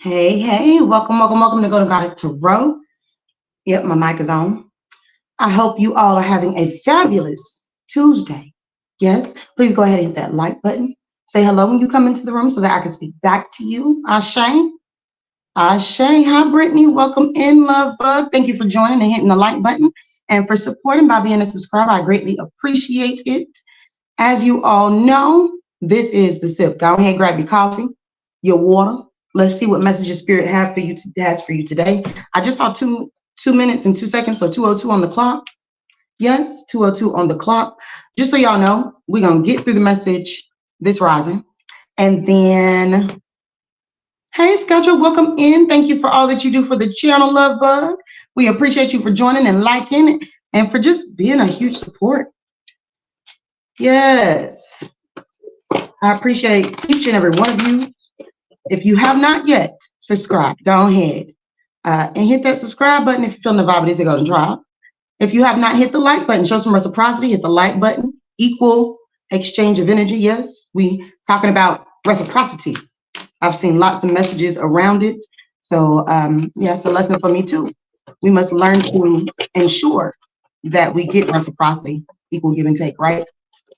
Hey, welcome to Golden Goddess Tarot. Yep, my mic is on. I hope you all are having a fabulous Tuesday. Yes, please go ahead and hit that like button. Say hello when you come into the room so that I can speak back to you. Ashe. Hi, Brittany. Welcome in, Love Bug. Thank you for joining and hitting the like button and for supporting by being a subscriber. I greatly appreciate it. As you all know, this is the sip. Go ahead, grab your coffee, your water. Let's see what messages Spirit has for you today. I just saw 2 minutes and 2 seconds, so 2:02 on the clock. Yes, 2:02 on the clock. Just so y'all know, we're going to get through the message this rising. And then, hey, Schedule, welcome in. Thank you for all that you do for the channel, Love Bug. We appreciate you for joining and liking and for just being a huge support. Yes, I appreciate each and every one of you. If you have not yet subscribed, go ahead and hit that subscribe button if you're feeling the vibe of this Golden Tribe. If you have not hit the like button, show some reciprocity, hit the like button. Equal exchange of energy. Yes, we talking about reciprocity. I've seen lots of messages around it. So yes, a lesson for me too. We must learn to ensure that we get reciprocity, equal give and take, right?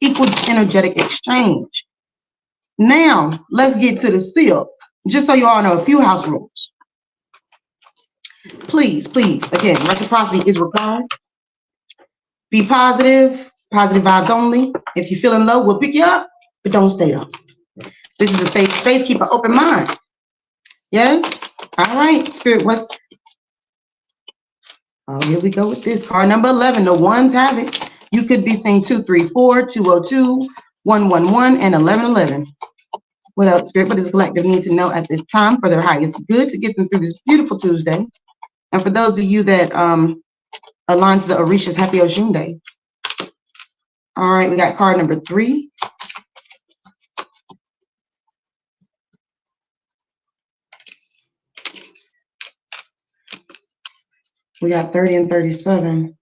Equal energetic exchange. Now, let's get to the sip. Just so you all know, a few house rules. Please, again, reciprocity is required. Be positive vibes only. If you're feeling low, we'll pick you up, but don't stay down. This is a safe space. Keep an open mind. Yes? All right, Spirit, what's... Oh, here we go with this. Card number 11. The ones have it. You could be seeing 234, 202, 111, and 1111. What else, Spirit? What does the collective need to know at this time for their highest good to get them through this beautiful Tuesday? And for those of you that align to the Orishas, happy Oshun Day. All right, we got card number 3. We got 30 and 37.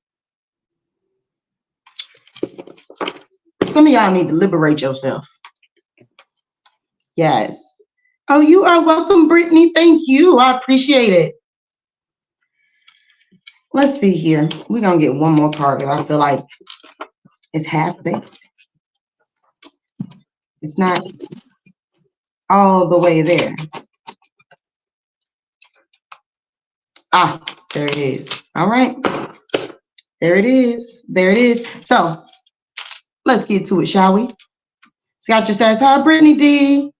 Some of y'all need to liberate yourself. Yes. Oh, you are welcome, Brittany. Thank you. I appreciate it. Let's see here. We're going to get one more card because I feel like it's half-baked. It's not all the way there. Ah, there it is. All right. There it is. There it is. So let's get to it, shall we? Scotcha says, hi, Brittany D.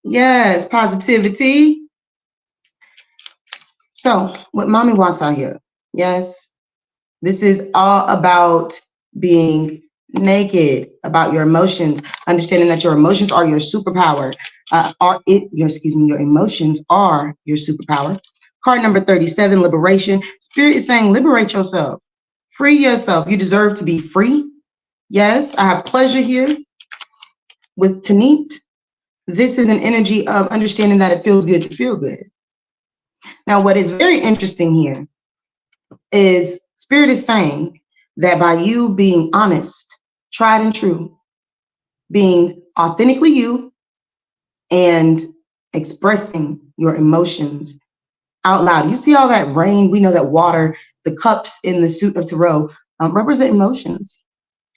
Yes, positivity. So, what mommy wants out here. Yes, this is all about being naked, about your emotions, understanding that your emotions are your superpower. Your emotions are your superpower. Card number 37, liberation. Spirit is saying, liberate yourself. Free yourself. You deserve to be free. Yes, I have pleasure here with Tanit. This is an energy of understanding that it feels good to feel good. Now, what is very interesting here is Spirit is saying that by you being honest, tried and true, being authentically you, and expressing your emotions out loud. You see all that rain? We know that water, the cups in the suit of tarot represent emotions.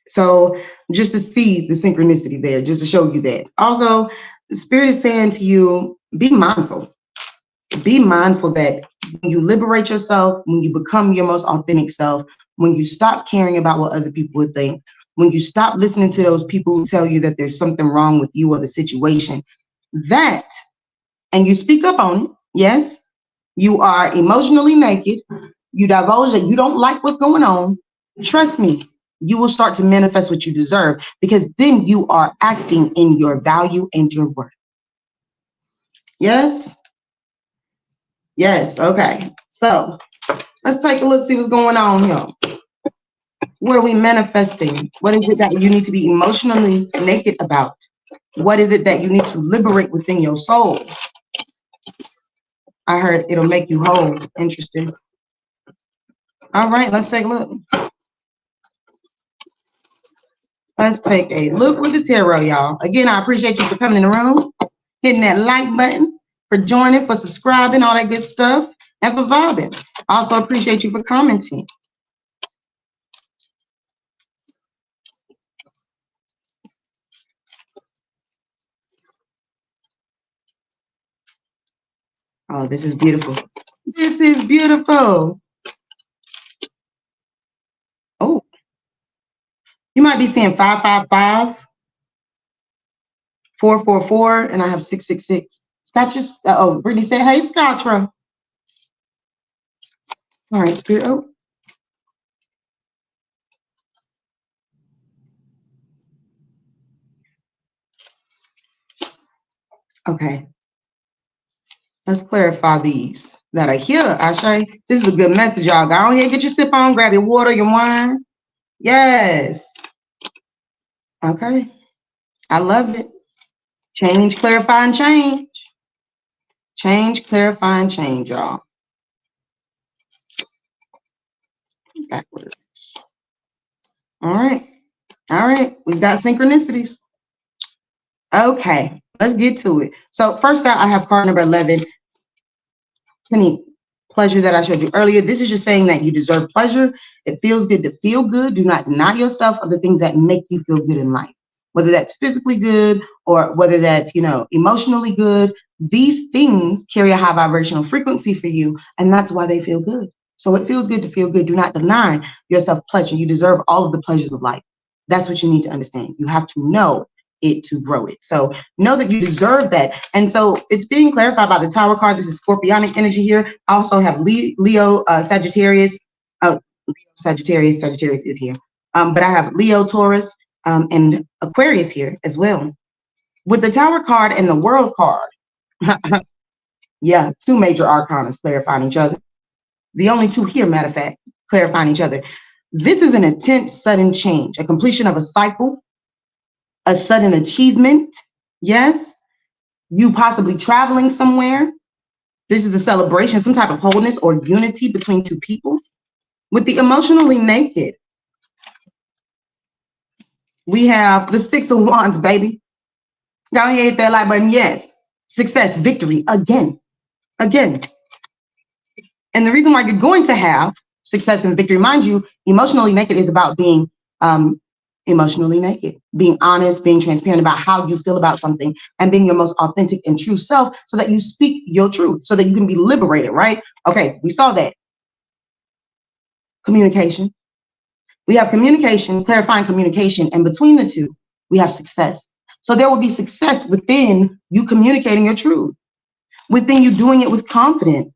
So just to see the synchronicity there, just to show you that. Also, the Spirit is saying to you, be mindful. Be mindful that when you liberate yourself, when you become your most authentic self, when you stop caring about what other people would think, when you stop listening to those people who tell you that there's something wrong with you or the situation, that, and you speak up on it, yes, you are emotionally naked, you divulge that you don't like what's going on, trust me, you will start to manifest what you deserve, because then you are acting in your value and your worth. Yes? Yes, okay. So let's take a look, see what's going on here. What are we manifesting? What is it that you need to be emotionally naked about? What is it that you need to liberate within your soul? I heard it'll make you whole. Interesting. All right, let's take a look. Let's take a look with the tarot, y'all. Again, I appreciate you for coming in the room, hitting that like button, for joining, for subscribing, all that good stuff, and for vibing. I also appreciate you for commenting. Oh, this is beautiful. This is beautiful. Oh, you might be seeing 555, 444, and I have 666. Scotch, oh, Brittany said, hey, Scottra. All right, Spirit. Oh. Okay. Let's clarify these that are here, Ashay. This is a good message, y'all. Go on here, get your sip on, grab your water, your wine. Yes. Okay. I love it. Change, clarify, and change. Change, clarify, and change, y'all. Backwards. All right. All right. We've got synchronicities. Okay. Let's get to it. So first out, I have card number 11. Any pleasure that I showed you earlier. This is just saying that you deserve pleasure. It feels good to feel good. Do not deny yourself of the things that make you feel good in life, whether that's physically good or whether that's, emotionally good. These things carry a high vibrational frequency for you, and that's why they feel good. So it feels good to feel good. Do not deny yourself pleasure. You deserve all of the pleasures of life. That's what you need to understand. You have to know it to grow it. So know that you deserve that. And so it's being clarified by the Tower card. This is Scorpionic energy here. I also have Leo, Sagittarius. Oh, Sagittarius is here. But I have Leo, Taurus, and Aquarius here as well. With the Tower card and the World card, yeah, two major arcana clarifying each other. The only two here, matter of fact, clarifying each other. This is an intense, sudden change, a completion of a cycle, a sudden achievement. Yes, you possibly traveling somewhere. This is a celebration, some type of wholeness or unity between two people. With the emotionally naked, we have the Six of Wands, baby. Y'all here hit that like button. Yes, success, victory, again. And the reason why you're going to have success and victory, mind you, emotionally naked is about being emotionally naked, being honest, being transparent about how you feel about something, and being your most authentic and true self so that you speak your truth, so that you can be liberated, right? Okay, we saw that. Communication. We have communication, clarifying communication, and between the two, we have success. So there will be success within you communicating your truth, within you doing it with confidence.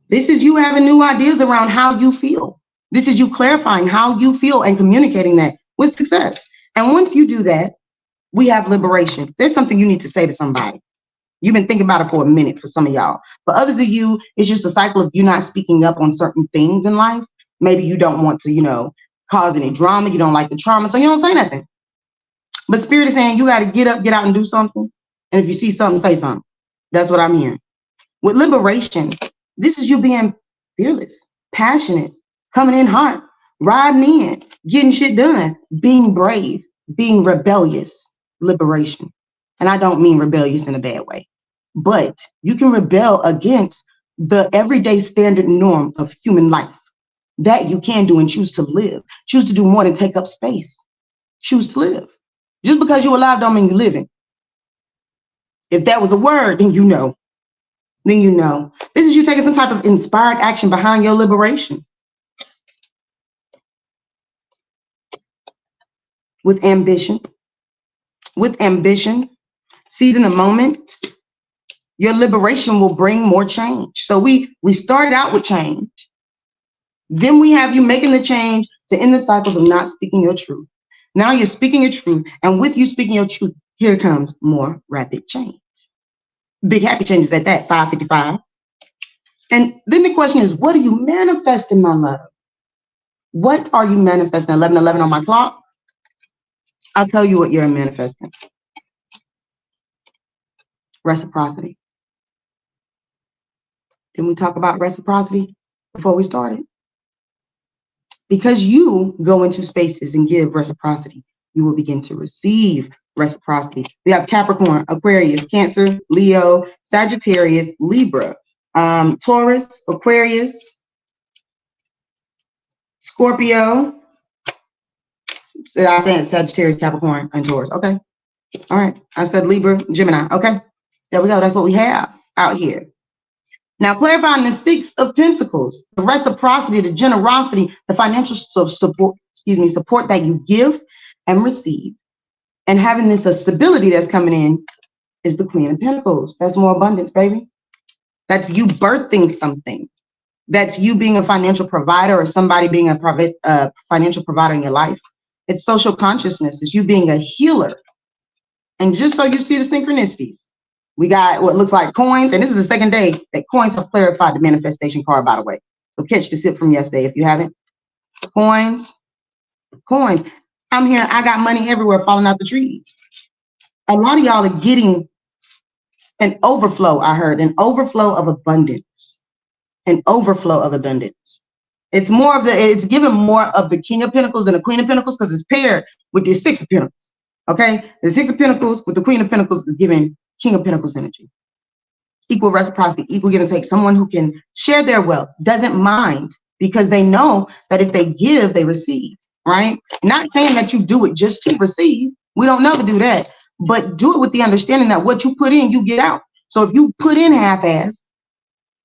This is you having new ideas around how you feel. This is you clarifying how you feel and communicating that with success. And once you do that, we have liberation. There's something you need to say to somebody. You've been thinking about it for a minute for some of y'all. For others of you, it's just a cycle of you not speaking up on certain things in life. Maybe you don't want to, cause any drama. You don't like the trauma, so you don't say nothing. But Spirit is saying you got to get up, get out and do something. And if you see something, say something. That's what I'm hearing. With liberation, this is you being fearless, passionate, coming in hot, riding in, getting shit done, being brave, being rebellious. Liberation. And I don't mean rebellious in a bad way, but you can rebel against the everyday standard norm of human life. That you can do and choose to live. Choose to do more than take up space. Choose to live. Just because you're alive don't mean you're living. If that was a word, then you know. Then you know. This is you taking some type of inspired action behind your liberation. With ambition. With ambition, seizing the moment, your liberation will bring more change. So we started out with change. Then we have you making the change to end the cycles of not speaking your truth. Now you're speaking your truth, and with you speaking your truth, here comes more rapid change. Big happy changes at that, 555. And then the question is, what are you manifesting, my love? What are you manifesting? 11:11 on my clock. I'll tell you what you're manifesting. Reciprocity. Didn't we talk about reciprocity before we started? Because you go into spaces and give reciprocity, you will begin to receive reciprocity. We have Capricorn, Aquarius, Cancer, Leo, Sagittarius, Libra, Taurus, Aquarius, Scorpio. I said Sagittarius, Capricorn, and Taurus. Okay. All right. I said Libra, Gemini. Okay. There we go. That's what we have out here. Now, clarifying the Six of Pentacles, the reciprocity, the generosity, the financial support, support that you give and receive, and having this stability that's coming in is the Queen of Pentacles. That's more abundance, baby. That's you birthing something. That's you being a financial provider or somebody being a private financial provider in your life. It's social consciousness. It's you being a healer. And just so you see the synchronicities, we got what looks like coins, and this is the second day that coins have clarified the manifestation card, by the way. So catch the sip from yesterday if you haven't. Coins, coins. I'm here. I got money everywhere falling out the trees. A lot of y'all are getting an overflow, I heard, an overflow of abundance. An overflow of abundance. It's more of it's given more of the King of Pentacles than the Queen of Pentacles because it's paired with the Six of Pentacles. Okay? The Six of Pentacles with the Queen of Pentacles is giving King of Pentacles energy. Equal reciprocity, equal give and take. Someone who can share their wealth, doesn't mind, because they know that if they give, they receive, right? Not saying that you do it just to receive. We don't never do that. But do it with the understanding that what you put in, you get out. So if you put in half-ass,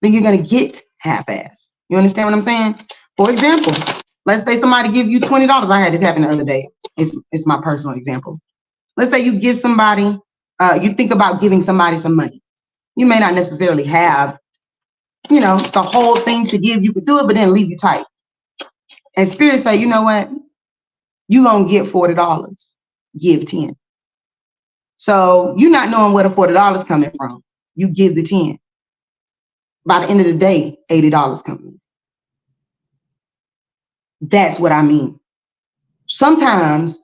then you're going to get half-ass. You understand what I'm saying? For example, let's say somebody give you $20. I had this happen the other day. It's my personal example. Let's say you give somebody, you think about giving somebody some money. You may not necessarily have, the whole thing to give. You could do it, but then leave you tight. And Spirit say, you know what? You gonna get $40. Give 10. So you're not knowing where the $40 coming from. You give the 10. By the end of the day, $80 comes in. That's what I mean. Sometimes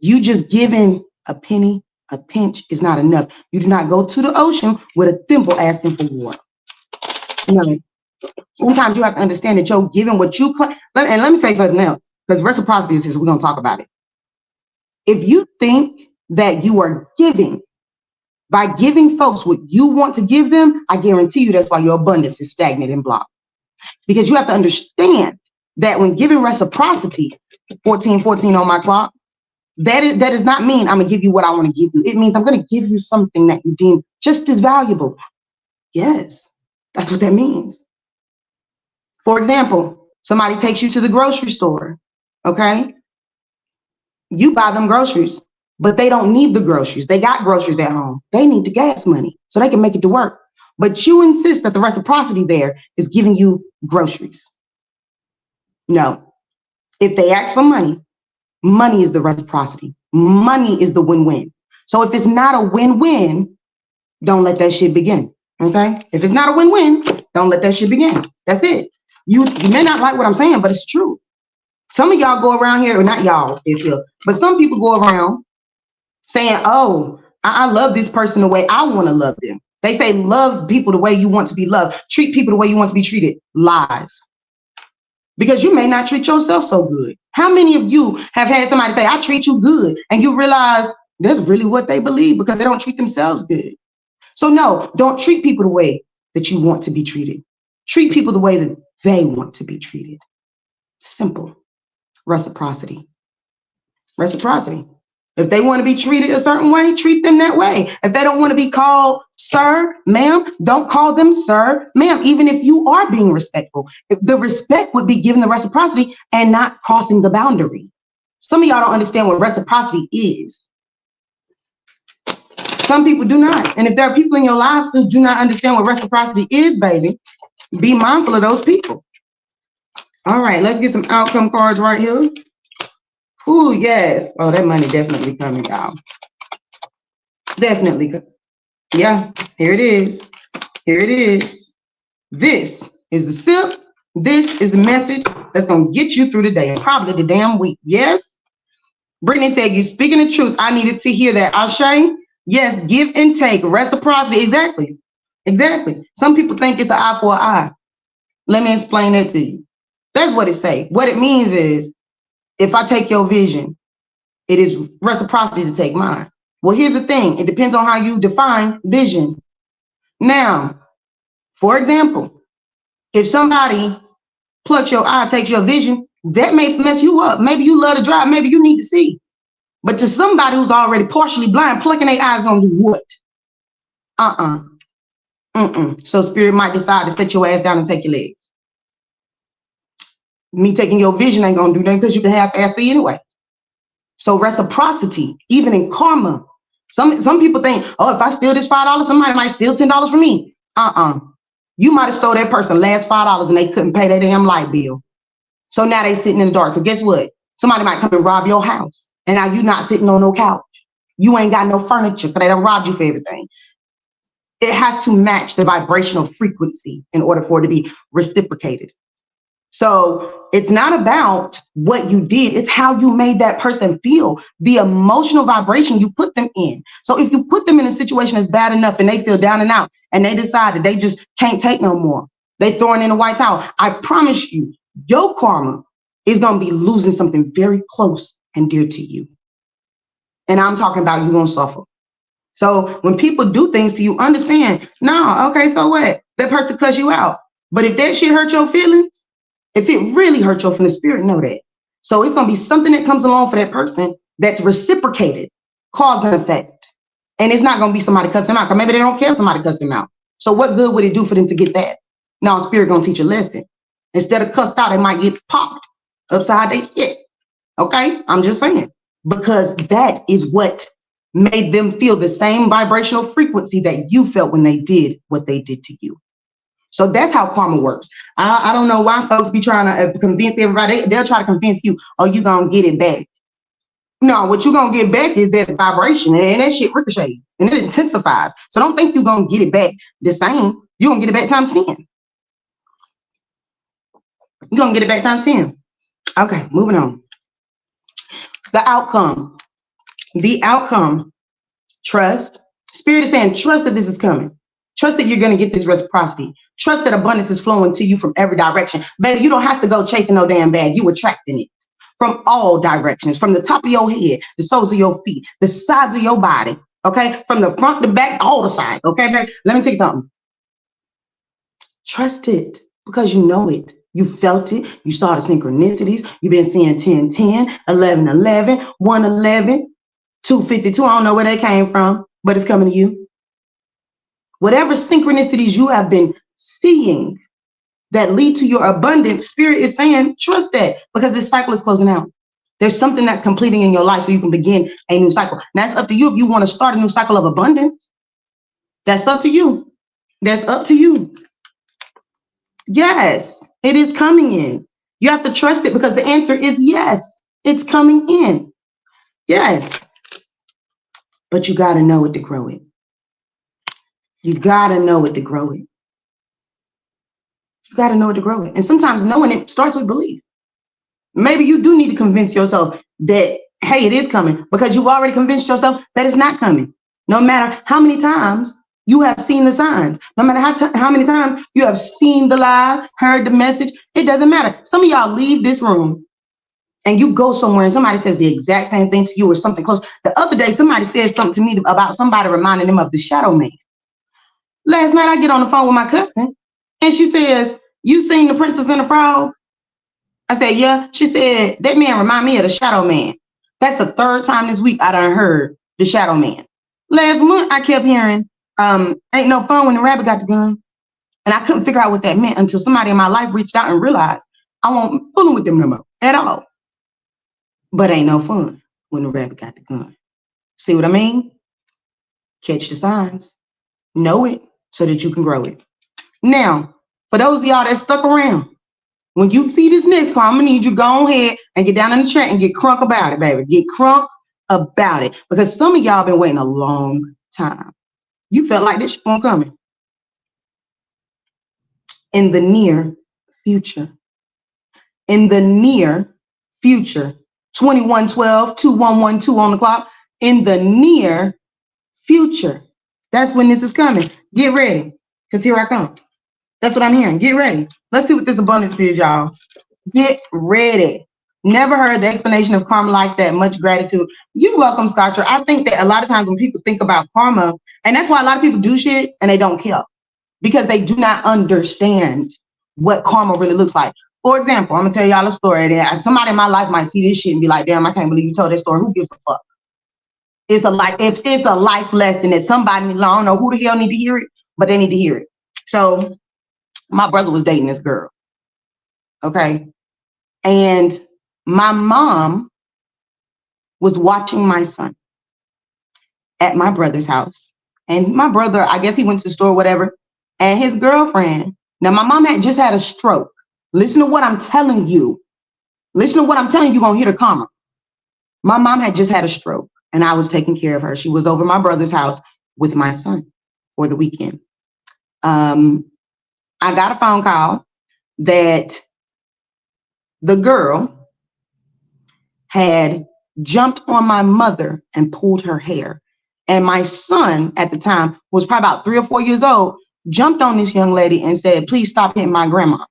you just giving a penny, a pinch is not enough. You do not go to the ocean with a thimble asking for water. No. Sometimes you have to understand that you're giving what you claim. And let me say something else, because reciprocity is we're going to talk about it. If you think that you are giving by giving folks what you want to give them, I guarantee you that's why your abundance is stagnant and blocked. Because you have to understand that when giving reciprocity, 14:14 on my clock, that does not mean I'm going to give you what I want to give you. It means I'm going to give you something that you deem just as valuable. Yes, that's what that means. For example, somebody takes you to the grocery store, okay? You buy them groceries, but they don't need the groceries. They got groceries at home. They need the gas money so they can make it to work. But you insist that the reciprocity there is giving you groceries. No. If they ask for money, money is the reciprocity. Money is the win-win. So if it's not a win-win, don't let that shit begin, okay? If it's not a win-win, don't let that shit begin. That's it. You may not like what I'm saying, but it's true. Some of y'all go around here, or not y'all, it's here, but some people go around saying, oh, I love this person the way I want to love them. They say love people the way you want to be loved. Treat people the way you want to be treated. Lies. Because you may not treat yourself so good. How many of you have had somebody say, I treat you good, and you realize that's really what they believe because they don't treat themselves good. So no, don't treat people the way that you want to be treated. Treat people the way that they want to be treated. Simple. Reciprocity. Reciprocity. If they want to be treated a certain way, treat them that way. If they don't want to be called sir, ma'am, don't call them sir, ma'am, even if you are being respectful. If the respect would be given the reciprocity and not crossing the boundary. Some of y'all don't understand what reciprocity is. Some people do not. And if there are people in your lives who do not understand what reciprocity is, baby, be mindful of those people. All right, let's get some outcome cards right here. Ooh, yes. Oh, that money definitely coming, y'all. Definitely. Yeah, here it is. Here it is. This is the sip. This is the message that's going to get you through the day and probably the damn week. Yes? Brittany said, you speaking the truth. I needed to hear that. Ashe? Yes, give and take. Reciprocity. Exactly. Exactly. Some people think it's an eye for an eye. Let me explain that to you. That's what it say. What it means is, if I take your vision, it is reciprocity to take mine. Well, here's the thing. It depends on how you define vision. Now, for example, if somebody plucks your eye, takes your vision, that may mess you up. Maybe you love to drive. Maybe you need to see. But to somebody who's already partially blind, plucking their eyes gonna do what? So spirit might decide to set your ass down and take your legs. Me taking your vision ain't gonna do nothing because you can half-ass see anyway. So reciprocity, even in karma, some people think, oh, if I steal this $5, somebody might steal $10 from me. You might have stole that person last $5 and they couldn't pay their damn light bill. So now they sitting in the dark. So guess what? Somebody might come and rob your house. And now you not sitting on no couch. You ain't got no furniture because they done robbed you for everything. It has to match the vibrational frequency in order for it to be reciprocated. So it's not about what you did. It's how you made that person feel, the emotional vibration you put them in. So if you put them in a situation that's bad enough and they feel down and out and they decide that they just can't take no more, they throwing in a white towel. I promise you, your karma is going to be losing something very close and dear to you. And I'm talking about you going to suffer. So when people do things to you, understand, no, okay, so what? That person cuss you out. But if that shit hurt your feelings, if it really hurt your feelings, spirit know that. So it's going to be something that comes along for that person that's reciprocated, cause and effect. And it's not going to be somebody cussing them out because maybe they don't care if somebody cussed them out. So what good would it do for them to get that? Now spirit going to teach a lesson. Instead of cussed out, they might get popped upside their shit. Okay, I'm just saying, because that is what made them feel the same vibrational frequency that you felt when they did what they did to you. So that's how karma works. I don't know why folks be trying to convince everybody. They'll try to convince you, oh, you're going to get it back. No, what you're going to get back is that vibration, and that shit ricochets and it intensifies. So don't think you're going to get it back the same. You're going to get it back times 10. You're going to get it back times 10. Okay, moving on. The outcome. The outcome. Trust. Spirit is saying, trust that this is coming. Trust that you're going to get this reciprocity. Trust that abundance is flowing to you from every direction. Baby, you don't have to go chasing no damn bag. You attracting it from all directions, from the top of your head, the soles of your feet, the sides of your body, okay? From the front, the back, all the sides, okay, baby? Let me tell you something. Trust it because you know it. You felt it. You saw the synchronicities. You've been seeing 10, 10, 11, 11, 111, 252. I don't know where they came from, but it's coming to you. Whatever synchronicities you have been seeing that lead to your abundance, spirit is saying, trust that because this cycle is closing out. There's something that's completing in your life so you can begin a new cycle. Now, that's up to you if you want to start a new cycle of abundance. That's up to you. That's up to you. Yes, it is coming in. You have to trust it because the answer is yes, it's coming in. Yes. But you got to know it to grow it. You got to know it to grow it. You got to know it to grow it. And sometimes knowing it starts with belief. Maybe you do need to convince yourself that, hey, it is coming because you've already convinced yourself that it's not coming. No matter how many times You have seen the signs. No matter how many times you have seen the live, heard the message, it doesn't matter. Some of y'all leave this room and you go somewhere and somebody says the exact same thing to you or something close. The other day, somebody said something to me about somebody reminding them of the shadow man. Last night, I get on the phone with my cousin and she says, "You seen the Princess and the Frog?" I said, "Yeah." She said, "That man remind me of the shadow man." That's the third time this week I done heard the shadow man. Last month, I kept hearing, "Ain't no fun when the rabbit got the gun." And I couldn't figure out what that meant until somebody in my life reached out and realized I won't fooling with them no more at all. But ain't no fun when the rabbit got the gun. See what I mean? Catch the signs. Know it so that you can grow it. Now, for those of y'all that stuck around, when you see this next card, I'm going to need you to go ahead and get down in the chat and get crunk about it, baby. Get crunk about it. Because some of y'all been waiting a long time. You felt like this shit won't coming. In the near future. In the near future. 2112, 2112 on the clock. In the near future. That's when this is coming. Get ready. Because here I come. That's what I'm hearing. Get ready. Let's see what this abundance is, y'all. Get ready. Never heard the explanation of karma like that. Much gratitude. You're welcome, Scotcher. I think that a lot of times when people think about karma, and that's why a lot of people do shit and they don't care. Because they do not understand what karma really looks like. For example, I'm going to tell y'all a story. And somebody in my life might see this shit and be like, "Damn, I can't believe you told that story. Who gives a fuck?" It's a life lesson that somebody, I don't know who the hell need to hear it, but they need to hear it. So my brother was dating this girl. Okay. And my mom was watching my son at my brother's house. And my brother, I guess he went to the store or whatever. And his girlfriend, now my mom had just had a stroke. Listen to what I'm telling you. Listen to what I'm telling you, you're going to hear the karma. My mom had just had a stroke and I was taking care of her. She was over my brother's house with my son for the weekend. I got a phone call that the girl had jumped on my mother and pulled her hair. And my son at the time was probably about 3 or 4 years old, jumped on this young lady and said, "Please stop hitting my grandma."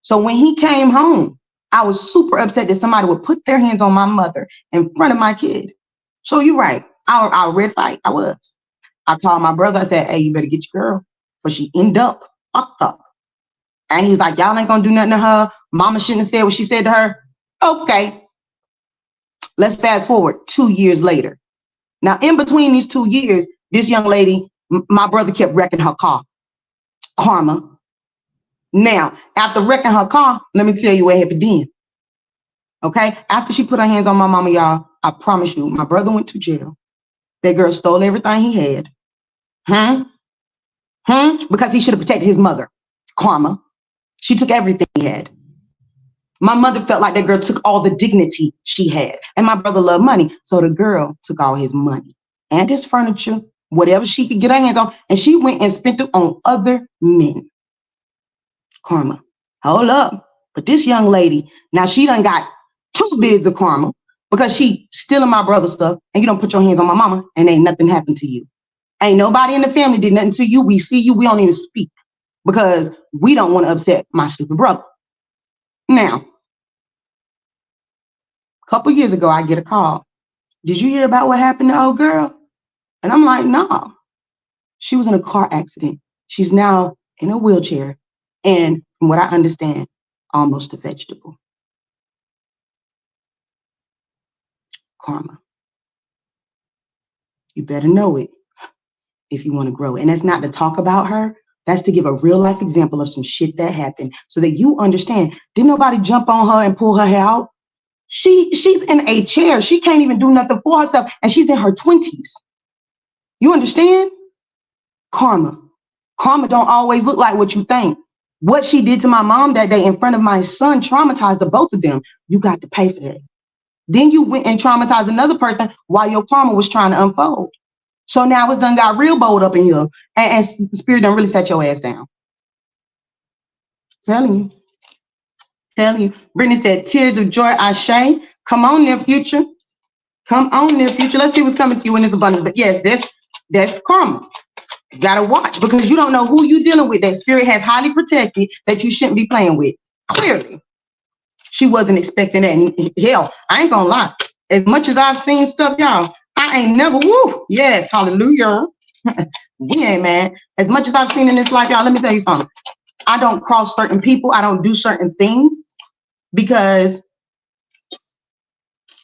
So when he came home, I was super upset that somebody would put their hands on my mother in front of my kid. So you're right. Our red fight, I was. I called my brother. I said, "Hey, you better get your girl, but she end up fucked up." And he was like, "Y'all ain't gonna do nothing to her. Mama shouldn't have said what she said to her." Okay. Let's fast forward 2 years later. Now, in between these 2 years, this young lady, my brother kept wrecking her car. Karma. Now, after wrecking her car, let me tell you what happened then. Okay? After she put her hands on my mama, y'all, I promise you, my brother went to jail. That girl stole everything he had. Because he should have protected his mother. Karma. She took everything he had. My mother felt like that girl took all the dignity she had. And my brother loved money. So the girl took all his money and his furniture, whatever she could get her hands on. And she went and spent it on other men. Karma. Hold up. But this young lady, now she done got 2 bids of karma because she stealing my brother's stuff and you don't put your hands on my mama and ain't nothing happened to you. Ain't nobody in the family did nothing to you. We see you. We don't even speak because we don't want to upset my stupid brother. Now, a couple years ago, I get a call. "Did you hear about what happened to old girl?" And I'm like, "No." She was in a car accident. She's now in a wheelchair. And from what I understand, almost a vegetable. Karma. You better know it if you want to grow. And that's not to talk about her. That's to give a real life example of some shit that happened so that you understand. Didn't nobody jump on her and pull her hair out? She's in a chair. She can't even do nothing for herself. And she's in her 20s. You understand? Karma. Karma don't always look like what you think. What she did to my mom that day in front of my son traumatized the both of them. You got to pay for that. Then you went and traumatized another person while your karma was trying to unfold. So now it's done got real bold up in here. And the spirit done really set your ass down. Telling you. Brittany said, "Tears of joy, Ashe." Come on, near future. Come on, near future. Let's see what's coming to you in this abundance. But yes, that's karma. You gotta watch, because you don't know who you're dealing with. That spirit has highly protected that you shouldn't be playing with. Clearly, she wasn't expecting that. And hell, I ain't gonna lie. As much as I've seen stuff, y'all, I ain't never, woo, yes, hallelujah. We ain't mad. As much as I've seen in this life, y'all, let me tell you something. I don't cross certain people. I don't do certain things because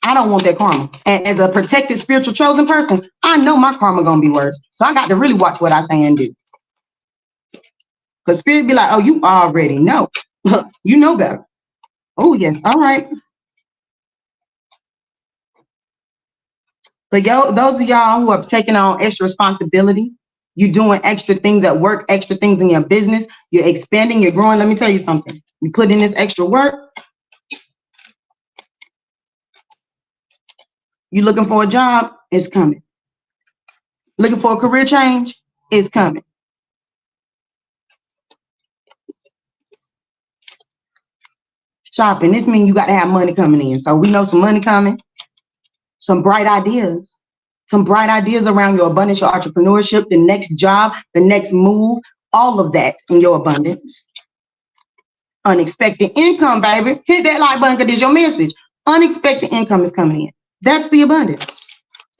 I don't want that karma. And as a protected, spiritual, chosen person, I know my karma gonna be worse. So I got to really watch what I say and do. Because spirit be like, oh, you already know. You know better. Oh, yes. All right. But those of y'all who are taking on extra responsibility, you're doing extra things at work, extra things in your business, you're expanding, you're growing. Let me tell you something. You put in this extra work, you're looking for a job, it's coming. Looking for a career change, it's coming. Shopping, this means you got to have money coming in. So we know some money coming, some bright ideas around your abundance, your entrepreneurship, the next job, the next move, all of that in your abundance. Unexpected income, baby. Hit that like button because it's your message. Unexpected income is coming in. That's the abundance.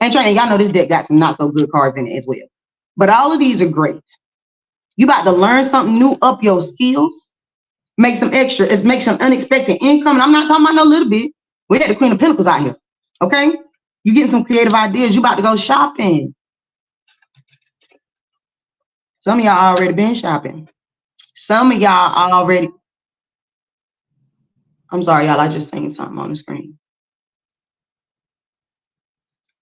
And training, y'all know this deck got some not so good cards in it as well. But all of these are great. You about to learn something new, up your skills, make some extra, make some unexpected income. And I'm not talking about no little bit. We had the Queen of Pentacles out here. Okay? You getting some creative ideas. You about to go shopping. Some of y'all already been shopping. Some of y'all already. I'm sorry, y'all. I just seen something on the screen.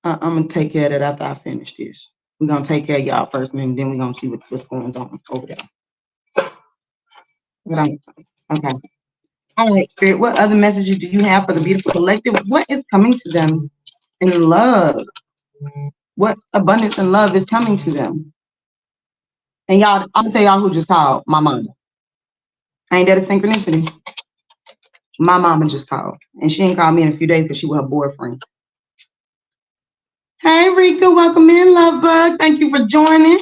I'm going to take care of that after I finish this. We're going to take care of y'all first, and then we're going to see what's going on over there. Okay. All right, Spirit. What other messages do you have for the beautiful collective? What is coming to them in love? What abundance and love is coming to them? And y'all, I'm going to tell y'all who just called. My mama. Ain't that a synchronicity? My mama just called. And she ain't called me in a few days because she was her boyfriend. Hey, Rika, welcome in, love bug. Thank you for joining.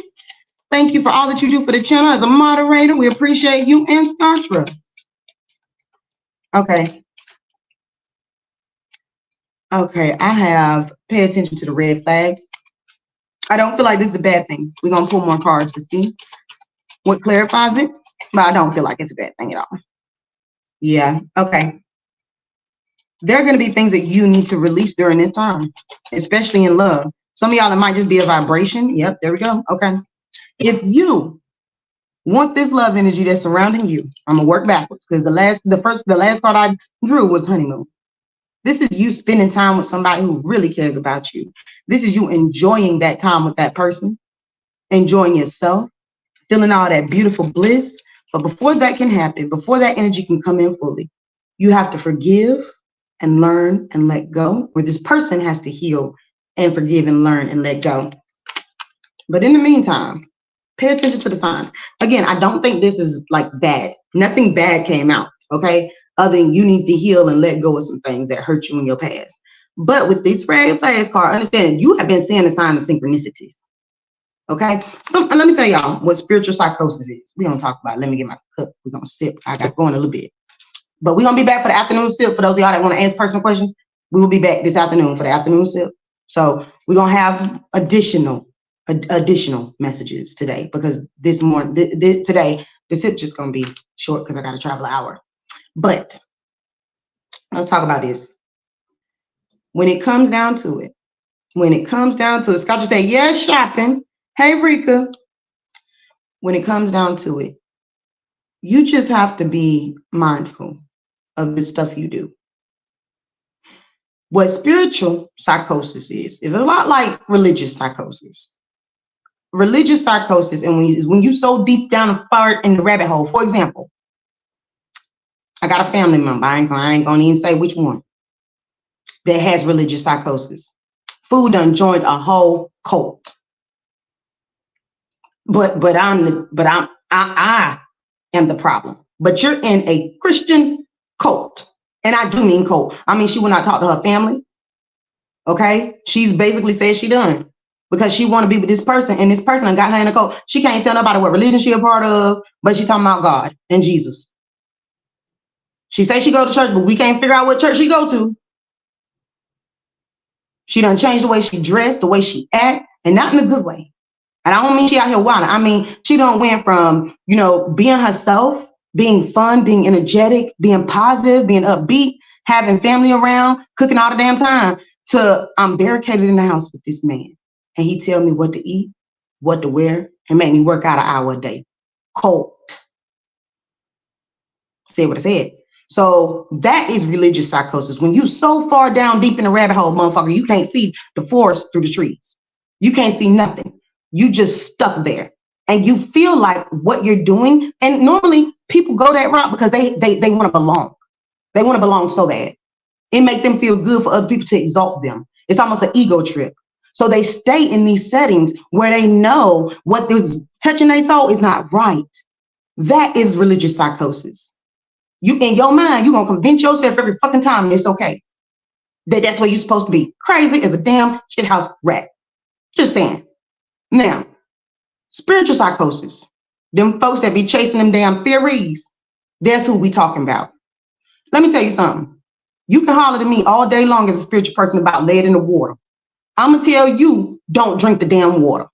Thank you for all that you do for the channel as a moderator. We appreciate you and Startra. Okay. Okay, I have pay attention to the red flags. I don't feel like this is a bad thing. We're going to pull more cards to see what clarifies it, but I don't feel like it's a bad thing at all. Yeah, okay. There are going to be things that you need to release during this time, especially in love. Some of y'all, it might just be a vibration. Yep, there we go. Okay. If you want this love energy that's surrounding you, I'm gonna work backwards because the last card I drew was honeymoon. This is you spending time with somebody who really cares about you. This is you enjoying that time with that person, enjoying yourself, feeling all that beautiful bliss. But before that can happen, before that energy can come in fully, you have to forgive and learn and let go, or this person has to heal and forgive and learn and let go. But in the meantime, pay attention to the signs. Again, I don't think this is like bad. Nothing bad came out, okay? Other than you need to heal and let go of some things that hurt you in your past. But with this red flags card, understand you have been seeing the signs of synchronicities, okay? Let me tell y'all what spiritual psychosis is. We're going to talk about it. Let me get my cup. We're going to sip. I got going a little bit. But we're going to be back for the afternoon sip. For those of y'all that want to ask personal questions, we will be back this afternoon for the afternoon sip. So we're going to have additional messages today because this morning, today, the sip just going to be short because I got to travel an hour. But let's talk about this. When it comes down to it, Scott just say, yes, shopping. Hey, Rika. When it comes down to it, you just have to be mindful of the stuff you do. What spiritual psychosis is a lot like religious psychosis. Religious psychosis, and when you so deep down and far in the rabbit hole. For example, I got a family member, I ain't gonna even say which one, that has religious psychosis. Food done joined a whole cult. But I am the problem. But you're in a Christian cult. And I do mean cult. I mean, she will not talk to her family. Okay? She's basically said she done. because she want to be with this person, and this person got her in a cult. She can't tell nobody what religion she a part of, but she talking about God and Jesus. She say she go to church, but we can't figure out what church she go to. She done changed the way she dressed, the way she act, and not in a good way. And I don't mean she out here wilding. I mean, she done went from, being herself, being fun, being energetic, being positive, being upbeat, having family around, cooking all the damn time, to I'm barricaded in the house with this man. And he tell me what to eat, what to wear, and make me work out an hour a day. Cold. Say what I said. So that is religious psychosis. When you so far down deep in the rabbit hole, motherfucker, you can't see the forest through the trees. You can't see nothing. You just stuck there. And you feel like what you're doing, and normally people go that route because they want to belong. They want to belong so bad. It makes them feel good for other people to exalt them. It's almost an ego trip. So they stay in these settings where they know what is touching their soul is not right. That is religious psychosis. You, in your mind, you're going to convince yourself every fucking time it's okay. That's where you're supposed to be. Crazy as a damn shithouse rat. Just saying. Now, spiritual psychosis. Them folks that be chasing them damn theories. That's who we talking about. Let me tell you something. You can holler to me all day long as a spiritual person about lead in the water. I'm going to tell you, don't drink the damn water.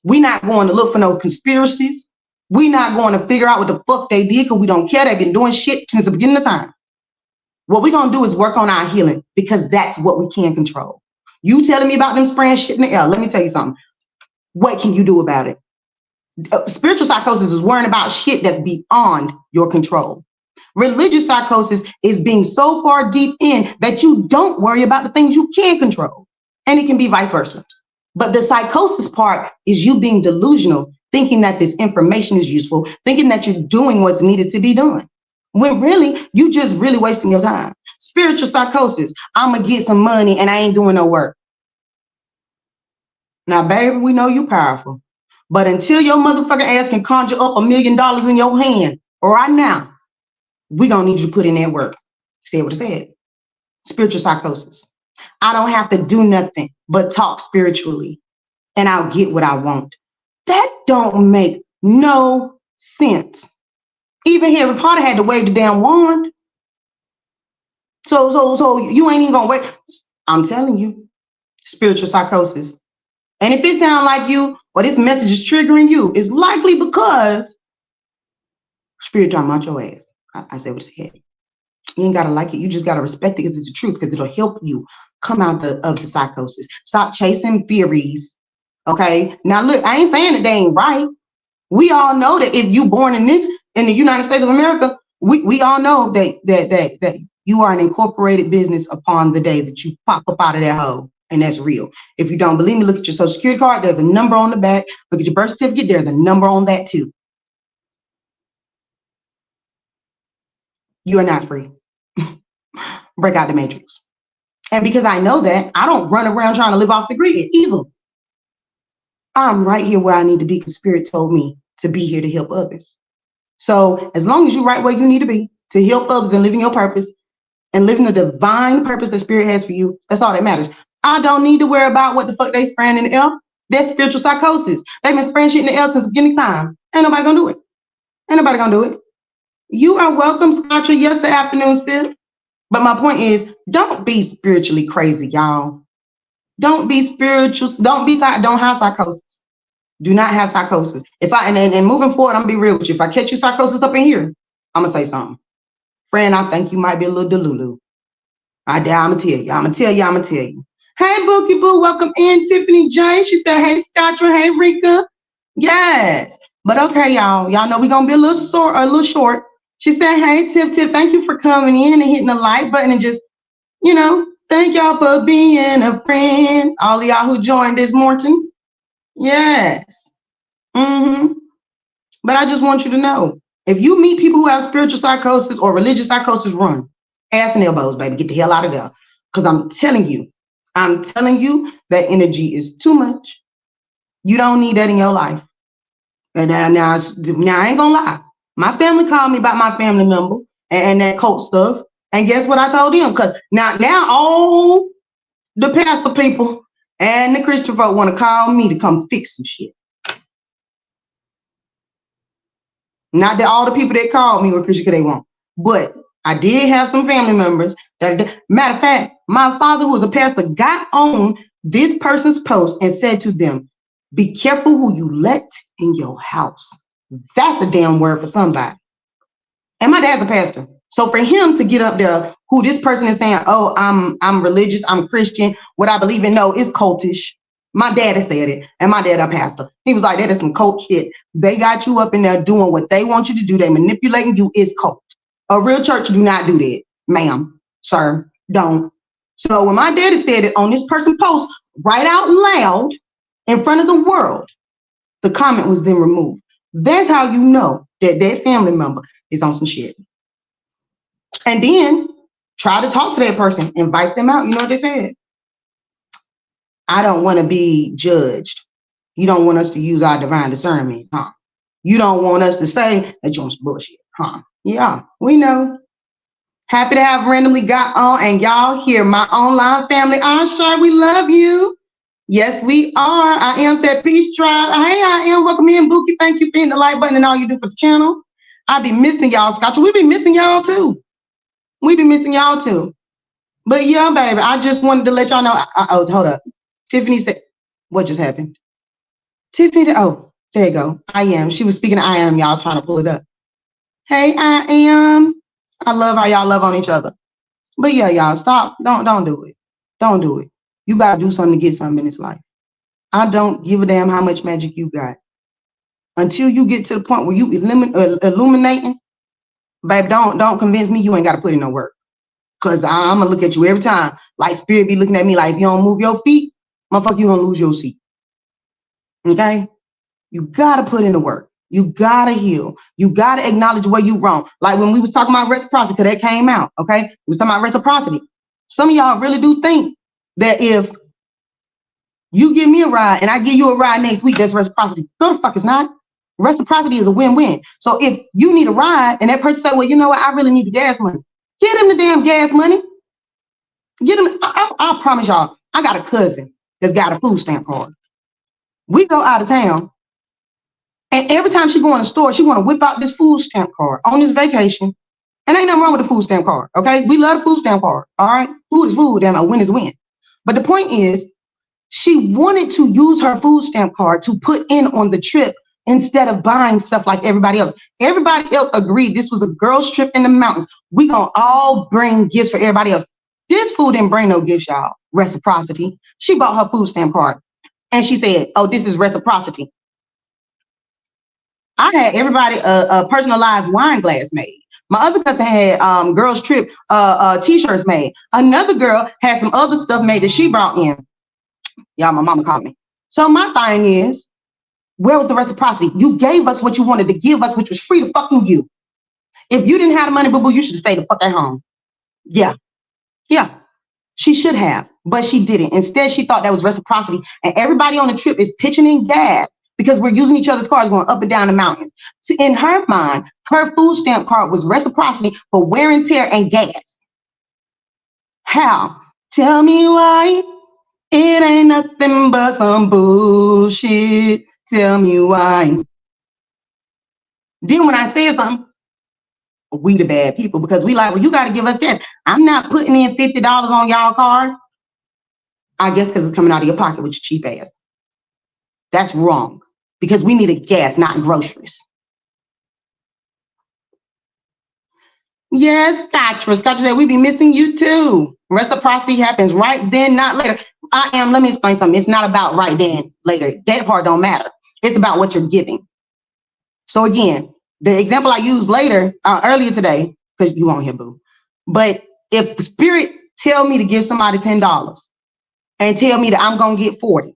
We're not going to look for no conspiracies. We're not going to figure out what the fuck they did because we don't care. They've been doing shit since the beginning of time. What we're going to do is work on our healing because that's what we can control. You telling me about them spraying shit in the air. Let me tell you something. What can you do about it? Spiritual psychosis is worrying about shit that's beyond your control. Religious psychosis is being so far deep in that you don't worry about the things you can control. And it can be vice versa. But the psychosis part is you being delusional, thinking that this information is useful, thinking that you're doing what's needed to be done. When really, you just really wasting your time. Spiritual psychosis, I'm going to get some money and I ain't doing no work. Now, baby, we know you powerful. But until your motherfucking ass can conjure up $1 million in your hand right now, we going to need you to put in that work. See what I said? Spiritual psychosis. I don't have to do nothing but talk spiritually and I'll get what I want. That don't make no sense. Even Harry Potter had to wave the damn wand. So you ain't even gonna wait. I'm telling you, spiritual psychosis. And if it sounds like you or this message is triggering you, it's likely because spirit talking about your ass. I said what I said. You ain't gotta like it. You just gotta respect it because it's the truth, because it'll help you come out of the psychosis. Stop chasing theories. Okay. Now look, I ain't saying that they ain't right. We all know that if you born in the United States of America, we all know that you are an incorporated business upon the day that you pop up out of that hole. And that's real. If you don't believe me, look at your social security card. There's a number on the back. Look at your birth certificate. There's a number on that too. You are not free. Break out the matrix. And because I know that, I don't run around trying to live off the grid either. I'm right here where I need to be because Spirit told me to be here to help others. So as long as you're right where you need to be to help others and living your purpose and living the divine purpose that Spirit has for you, that's all that matters. I don't need to worry about what the fuck they spraying in the air. That's spiritual psychosis. They've been spraying shit in the air since the beginning of time. Ain't nobody gonna do it. Ain't nobody gonna do it. You are welcome, Scotcha. Yes, the afternoon sip. But my point is, don't be spiritually crazy, y'all. Don't be spiritual. Don't have psychosis. Do not have psychosis. If and moving forward, I'm gonna be real with you. If I catch you psychosis up in here, I'm gonna say something. Friend, I think you might be a little delulu. I'm gonna tell you. Hey, Bookie Boo, welcome in. Tiffany J. She said, hey, Scotcha. Hey, Rika. Yes. But okay, y'all. Y'all know we're gonna be a little short. She said, hey, Tiff, thank you for coming in and hitting the like button and just, thank y'all for being a friend. All of y'all who joined this morning. Yes. But I just want you to know, if you meet people who have spiritual psychosis or religious psychosis, run. Ass and elbows, baby. Get the hell out of there. Because I'm telling you that energy is too much. You don't need that in your life. And now I ain't gonna lie. My family called me about my family member and that cult stuff. And guess what I told them? Because now all the pastor people And the Christian folk want to call me to come fix some shit. Not that all the people that called me were Christian because they won't. But I did have some family members that, matter of fact, my father, who was a pastor, got on this person's post and said to them, be careful who you let in your house. That's a damn word for somebody. And my dad's a pastor. So for him to get up there, who this person is saying, oh, I'm religious, I'm Christian, what I believe in, no, it's cultish. My dad has said it, and my dad a pastor. He was like, that is some cult shit. They got you up in there doing what they want you to do. They manipulating you. It's cult. A real church do not do that, ma'am, sir, don't. So when my daddy said it on this person post right out loud in front of the world, the comment was then removed. That's how you know that that family member is on some shit. And then try to talk to that person, invite them out. You know what they said? I don't want to be judged. You don't want us to use our divine discernment, huh? You don't want us to say that you're on some bullshit, huh? Yeah, we know. Happy to have randomly got on, and y'all here, my online family. Sure, we love you. Yes, we are. I am said peace tribe. Hey, I am. Welcome in, Bookie. Thank you for hitting the like button and all you do for the channel. I be missing y'all, Scotch. We be missing y'all too. We be missing y'all too. But yeah, baby, I just wanted to let y'all know. Oh, hold up. Tiffany said, what just happened? Tiffany, oh, there you go. I am. She was speaking. I am. Y'all was trying to pull it up. Hey, I am. I love how y'all love on each other. But yeah, y'all stop. Don't do it. Don't do it. You got to do something to get something in this life. I don't give a damn how much magic you got. Until you get to the point where you illuminating, babe, don't convince me you ain't got to put in no work. Because I'm going to look at you every time. Like spirit be looking at me like, if you don't move your feet, motherfucker, you going to lose your seat. Okay? You got to put in the work. You got to heal. You got to acknowledge where you wrong. Like when we was talking about reciprocity, because that came out, okay? We was talking about reciprocity. Some of y'all really do think that if you give me a ride and I give you a ride next week, that's reciprocity. No, the fuck it's not. Reciprocity is a win-win. So if you need a ride and that person say, well, you know what? I really need the gas money. Get him the damn gas money. Get him. I promise y'all, I got a cousin that's got a food stamp card. We go out of town. And every time she go in the store, she want to whip out this food stamp card on this vacation. And ain't nothing wrong with the food stamp card, okay? We love the food stamp card, all right? Food is food, and a win is win. But the point is, she wanted to use her food stamp card to put in on the trip instead of buying stuff like everybody else. Everybody else agreed this was a girl's trip in the mountains. We gonna all bring gifts for everybody else. This fool didn't bring no gifts, y'all. Reciprocity. She bought her food stamp card. And she said, oh, this is reciprocity. I had everybody a personalized wine glass made. My other cousin had girls trip t-shirts made. Another girl had some other stuff made that she brought in. Y'all, my mama called me. So my thing is, where was the reciprocity? You gave us what you wanted to give us, which was free to fucking you. If you didn't have the money, boo-boo, you should have stayed the fuck at home. Yeah. She should have, but she didn't. Instead, she thought that was reciprocity. And everybody on the trip is pitching in gas because we're using each other's cars going up and down the mountains. So in her mind, her food stamp card was reciprocity for wear and tear and gas. How? Tell me why it ain't nothing but some bullshit. Tell me why. Then when I said something, we the bad people, because we like, well, you got to give us gas. I'm not putting in $50 on y'all cars. I guess because it's coming out of your pocket with your cheap ass. That's wrong, because we needed gas, not groceries. Yes, Scotch said we be missing you too. Reciprocity happens right then, not later. Let me explain something. It's not about right then, later. That part don't matter. It's about what you're giving. So again, the example I used earlier today, because you won't hear boo. But if spirit tell me to give somebody $10 and tell me that I'm gonna get 40,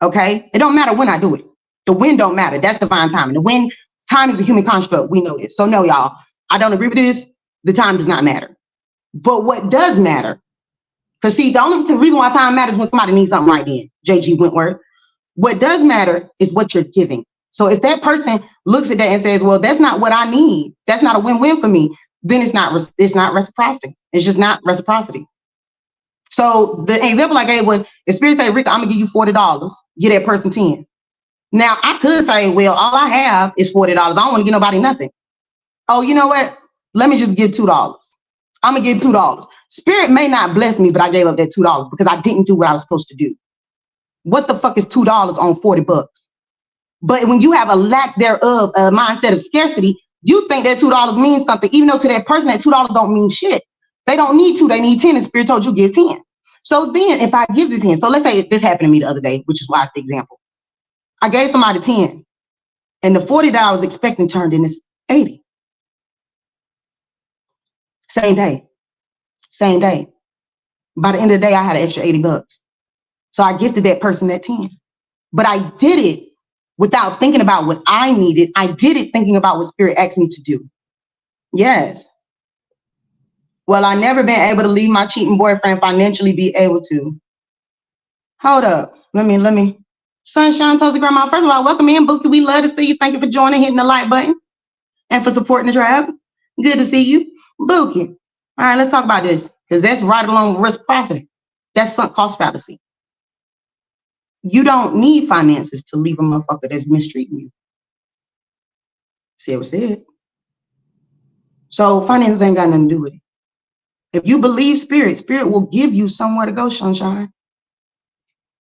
okay? It don't matter when I do it. The when don't matter. That's divine timing. The when time is a human construct. We know this. So no, y'all, I don't agree with this. The time does not matter. But what does matter? Because see, the only reason why time matters is when somebody needs something right then. J.G. Wentworth. What does matter is what you're giving. So if that person looks at that and says, well, that's not what I need, that's not a win-win for me, then it's not reciprocity. It's just not reciprocity. So the example I gave was, if Spirit say, Rika, I'm gonna give you $40, get that person 10. Now I could say, well, all I have is $40. I don't want to give nobody nothing. Oh, you know what? Let me just give $2. I'm gonna give $2. Spirit may not bless me, but I gave up that $2 because I didn't do what I was supposed to do. What the fuck is $2 on $40? But when you have a lack thereof, a mindset of scarcity, you think that $2 means something, even though to that person that $2 don't mean shit. They don't need 2, they need 10, and Spirit told you give 10. So then if I give the 10, so let's say this happened to me the other day, which is why it's the example. I gave somebody 10, and the $40 I was expecting turned into 80. Same day. Same day. By the end of the day, I had an extra $80. So I gifted that person that 10. But I did it without thinking about what I needed. I did it thinking about what Spirit asked me to do. Yes. Well, I never been able to leave my cheating boyfriend, financially be able to. Hold up. Let me. Sunshine Toasty Grandma. First of all, welcome in, Bookie. We love to see you. Thank you for joining, hitting the like button, and for supporting the tribe. Good to see you. Bookie. All right, let's talk about this, because that's right along with reciprocity. That's sunk cost fallacy. You don't need finances to leave a motherfucker that's mistreating you. See what I said? So finances ain't got nothing to do with it. If you believe Spirit, Spirit will give you somewhere to go, sunshine.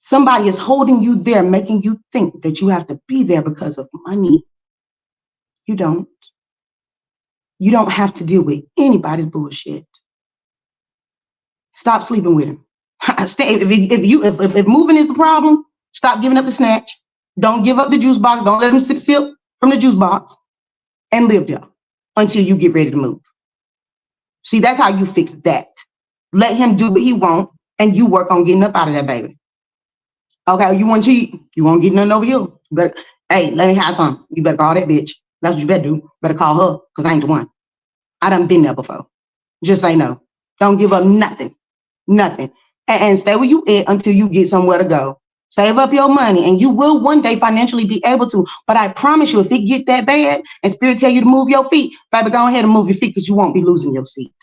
Somebody is holding you there, making you think that you have to be there because of money. You don't. You don't have to deal with anybody's bullshit. Stop sleeping with him. If moving is the problem, stop giving up the snatch. Don't give up the juice box. Don't let him sip from the juice box, and live there until you get ready to move. See, that's how you fix that. Let him do what he wants, and you work on getting up out of that baby. Okay, you want to cheat? You won't get nothing over here. But hey, let me have some. You better call that bitch. That's what you better do. Better call her, because I ain't the one. I done been there before. Just say no. Don't give up nothing. Nothing. And stay where you at until you get somewhere to go. Save up your money, and you will one day financially be able to. But I promise you, if it get that bad and Spirit tell you to move your feet, baby, go ahead and move your feet, because you won't be losing your seat.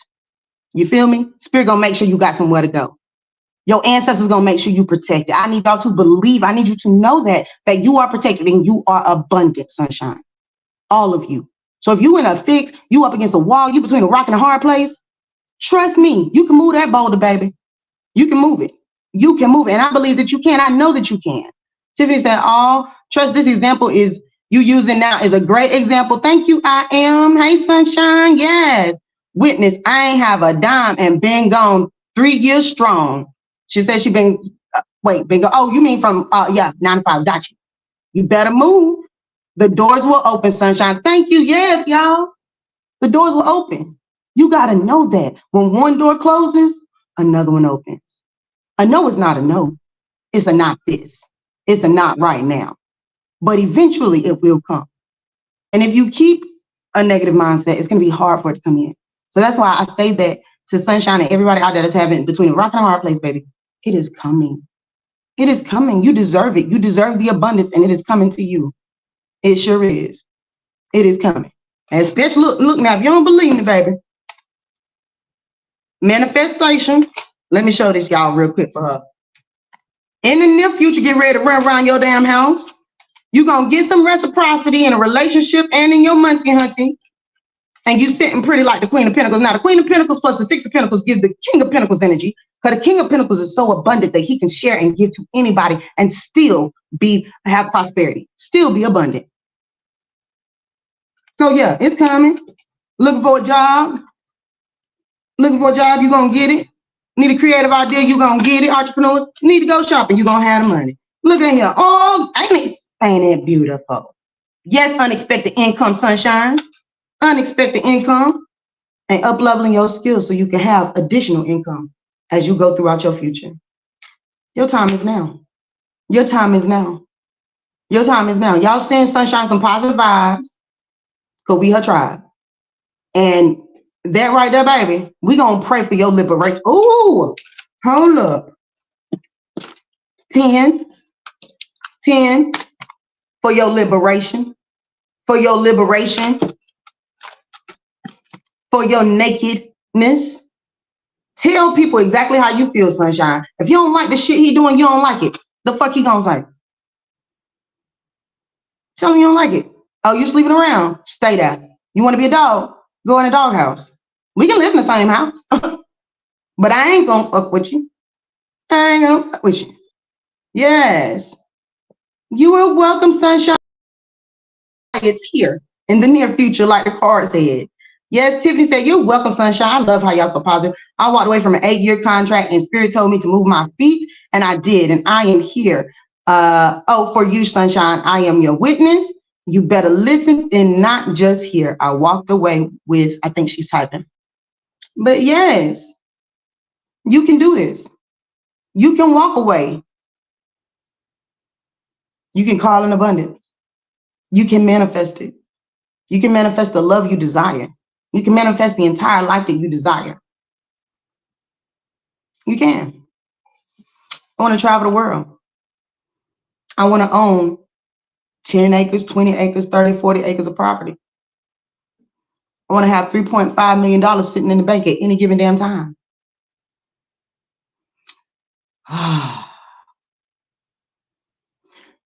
You feel me? Spirit gonna make sure you got somewhere to go. Your ancestors gonna make sure you protected. I need y'all to believe. I need you to know that you are protected and you are abundant, sunshine. All of you. So if you in a fix, you up against a wall, you between a rock and a hard place, trust me, you can move that boulder, baby. You can move it. You can move it. And I believe that you can. I know that you can. Tiffany said, oh, trust this example is you using now is a great example. Thank you, I am. Hey, sunshine. Yes. Witness, I ain't have a dime and been gone 3 years strong. She said she been, been gone. Oh, you mean from, 9 to 5. Got you. You better move. The doors will open, sunshine. Thank you. Yes, y'all. The doors will open. You got to know that when one door closes, another one opens. A no is not a no. It's a not this. It's a not right now. But eventually it will come. And if you keep a negative mindset, it's going to be hard for it to come in. So that's why I say that to sunshine and everybody out there that's having between a rock and a hard place, baby. It is coming. It is coming. You deserve it. You deserve the abundance, and it is coming to you. It sure is. It is coming. And especially, look now, if you don't believe me, baby, manifestation. Let me show this y'all real quick for her. In the near future, get ready to run around your damn house. You're going to get some reciprocity in a relationship and in your money hunting. And you sitting pretty like the Queen of Pentacles. Now, the Queen of Pentacles plus the Six of Pentacles give the King of Pentacles energy, because the King of Pentacles is so abundant that he can share and give to anybody and still have prosperity, still be abundant. So, yeah, it's coming. Looking for a job. Looking for a job, you're going to get it. Need a creative idea, you're going to get it. Entrepreneurs, need to go shopping, you're going to have the money. Look at here. Oh, ain't it beautiful? Yes, unexpected income, sunshine. Unexpected income. And up-leveling your skills so you can have additional income as you go throughout your future. Your time is now. Your time is now. Your time is now. Y'all send sunshine some positive vibes. Go be her tribe. And that right there, baby, we gonna pray for your liberation. Ooh, hold up. 10 for your liberation, for your liberation, for your nakedness. Tell people exactly how you feel, sunshine. If you don't like the shit he doing, you don't like it. The fuck he gonna say? Tell him you don't like it. Oh, you sleeping around? Stay there. You want to be a dog? Go in a doghouse. We can live in the same house. But I ain't gonna fuck with you. I ain't gonna fuck with you. Yes. You are welcome, sunshine. It's here in the near future, like the card said. Yes, Tiffany said, you're welcome, sunshine. I love how y'all so positive. I walked away from an 8-year contract and spirit told me to move my feet, and I did, and I am here. Oh, for you, sunshine, I am your witness. You better listen and not just hear. I walked away with, I think she's typing. But yes, you can do this. You can walk away. You can call in abundance. You can manifest it. You can manifest the love you desire. You can manifest the entire life that you desire. You can. I want to travel the world. I want to own 10 acres, 20 acres, 30, 40 acres of property. I want to have $3.5 million sitting in the bank at any given damn time.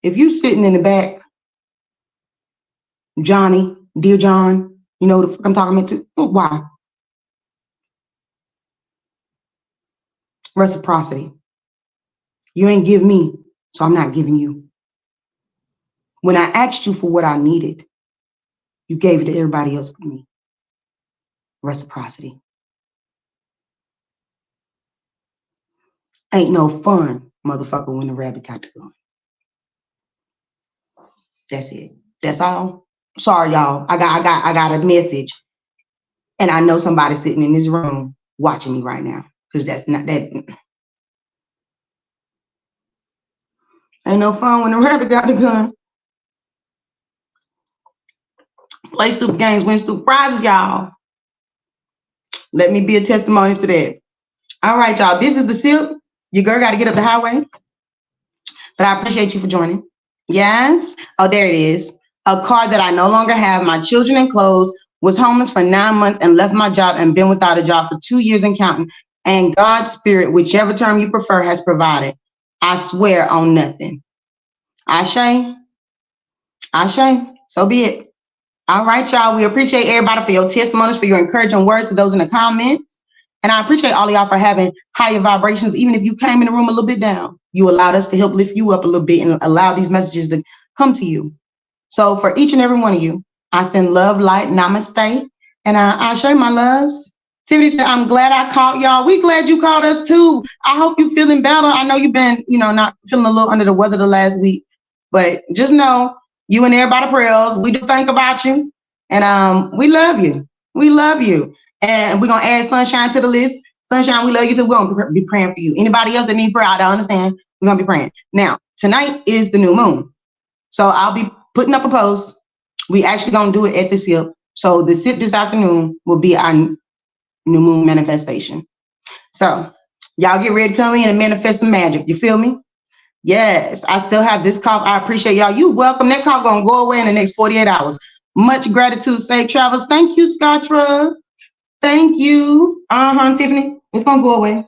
If you sitting in the back, Johnny, dear John, you know the fuck I'm talking about to? Why? Reciprocity. You ain't give me, so I'm not giving you. When I asked you for what I needed, you gave it to everybody else but me. Reciprocity. Ain't no fun, motherfucker, when the rabbit got the gun. That's it. That's all. Sorry, y'all. I got a message, and I know somebody's sitting in this room watching me right now, because that's not that. Ain't no fun when the rabbit got the gun. Play stupid games, win stupid prizes, y'all. Let me be a testimony to that. All right, y'all. This is the sip. Your girl got to get up the highway, but I appreciate you for joining. Yes. Oh, there it is. A card that I no longer have. My children and clothes. Was homeless for 9 months and left my job and been without a job for 2 years and counting. And God's spirit, whichever term you prefer, has provided. I swear on nothing. Ashe. Ashe. So be it. All right, y'all. We appreciate everybody for your testimonies, for your encouraging words to those in the comments. And I appreciate all of y'all for having higher vibrations. Even if you came in the room a little bit down, you allowed us to help lift you up a little bit and allow these messages to come to you. So for each and every one of you, I send love, light, namaste. And I show my loves. Tiffany said, I'm glad I caught y'all. We glad you caught us too. I hope you're feeling better. I know you've been, not feeling a little under the weather the last week. But just know, you and everybody prayers. We do think about you. And we love you. We love you. And we're going to add Sunshine to the list. Sunshine, we love you too. We're going to be praying for you. Anybody else that needs prayer, I don't understand. We're going to be praying. Now, tonight is the new moon. So I'll be putting up a post. We actually going to do it at the sip. So the sip this afternoon will be our new moon manifestation. So y'all get ready to come in and manifest some magic. You feel me? Yes, I still have this cough. I appreciate y'all. You welcome. That cough going to go away in the next 48 hours. Much gratitude. Safe travels. Thank you, Scotra. Thank you. Tiffany. It's going to go away.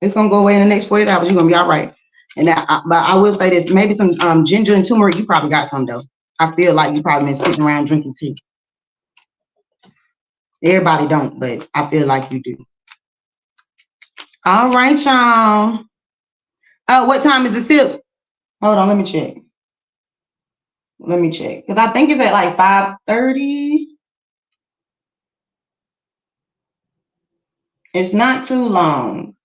It's going to go away in the next 48 hours. You're going to be all right. And but I will say this. Maybe some ginger and turmeric. You probably got some, though. I feel like you probably been sitting around drinking tea. Everybody don't, but I feel like you do. All right, y'all. Oh, what time is the sip? Hold on, let me check. Let me check. Because I think it's at like 5:30. It's not too long.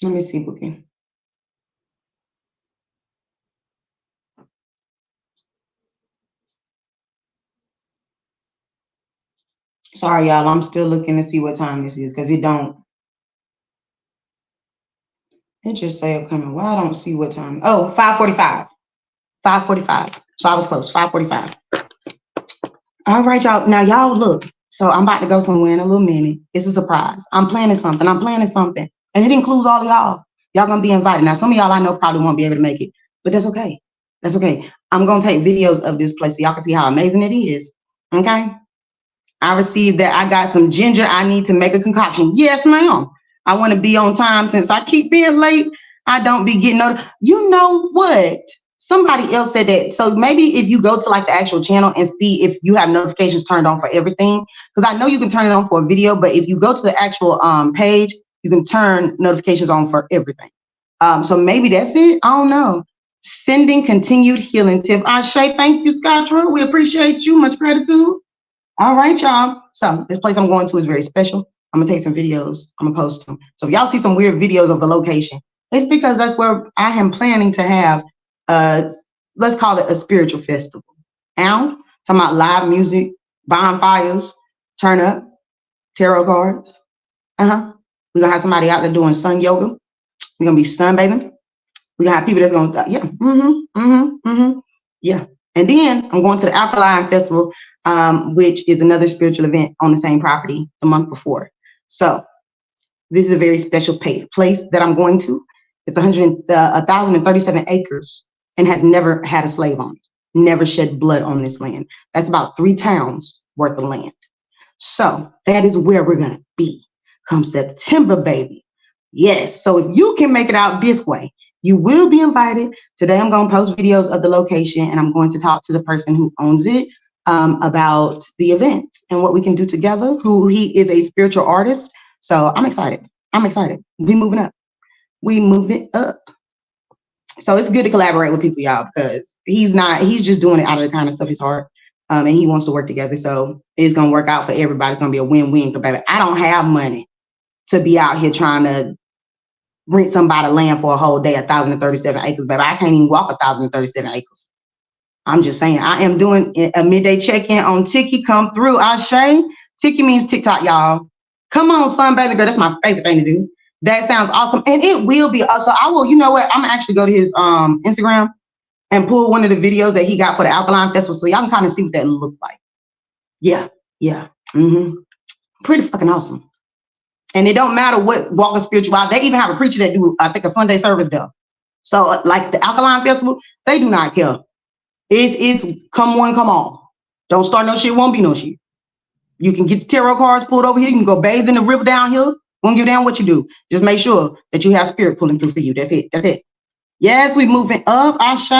Let me see, Bookie. Sorry, y'all. I'm still looking to see what time this is because it just say upcoming. Well, I don't see what time. Oh, 5:45. 5:45. So I was close. 5:45. All right, y'all. Now, y'all look. So I'm about to go somewhere in a little minute. It's a surprise. I'm planning something. And it includes all of y'all. Y'all going to be invited. Now, some of y'all I know probably won't be able to make it, but that's okay. That's okay. I'm going to take videos of this place so y'all can see how amazing it is. Okay. I received that. I got some ginger. I need to make a concoction. Yes, ma'am. I want to be on time. Since I keep being late, I don't be getting notified. You know what? Somebody else said that. So maybe if you go to like the actual channel and see if you have notifications turned on for everything, because I know you can turn it on for a video, but if you go to the actual page, you can turn notifications on for everything. So maybe that's it. I don't know. Sending continued healing tip. Ashe, thank you, Skytra. We appreciate you. Much gratitude. All right, y'all. So this place I'm going to is very special. I'm gonna take some videos. I'm gonna post them. So if y'all see some weird videos of the location, it's because that's where I am planning to have let's call it a spiritual festival. Now, talking about live music, bonfires, turn up, tarot cards. We're gonna have somebody out there doing sun yoga. We're gonna be sunbathing. We're gonna have people that's gonna yeah. And then I'm going to the Alkaline Festival, which is another spiritual event on the same property the month before. So this is a very special place that I'm going to. It's 1,037 acres and has never had a slave on it, never shed blood on this land. That's about 3 towns worth of land. So that is where we're going to be come September, baby. Yes. So if you can make it out this way, you will be invited. Today, I'm going to post videos of the location and I'm going to talk to the person who owns it about the event and what we can do together, who he is a spiritual artist. So I'm excited. I'm excited. We moving up. We moving up. So it's good to collaborate with people, y'all, because he's just doing it out of the kindness of his heart. And he wants to work together. So it's going to work out for everybody. It's going to be a win-win. Because, baby, I don't have money to be out here trying to rent somebody land for a whole day, 1,037 acres, baby. I can't even walk 1,037 acres. I'm just saying, I am doing a midday check-in on Tiki. Come through, Ashe. Tiki means TikTok, y'all. Come on, sunbathing girl. That's my favorite thing to do. That sounds awesome. And it will be also, I will, you know what? I'm gonna actually go to his Instagram and pull one of the videos that he got for the Alkaline Festival so y'all can kind of see what that looked like. Yeah. Pretty fucking awesome. And it don't matter what walk of spirituality. They even have a preacher that do, I think, a Sunday service there. So like the Alkaline Festival, they do not care. It's come one, come all. Don't start no shit, won't be no shit. You can get the tarot cards pulled over here. You can go bathe in the river down here. Won't give a damn what you do. Just make sure that you have spirit pulling through for you. That's it. That's it. Yes, we moving up. Ashe.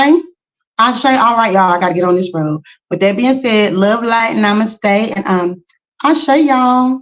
Ashe. All right, y'all. I gotta get on this road. With that being said, love, light, namaste, and Ashe, y'all.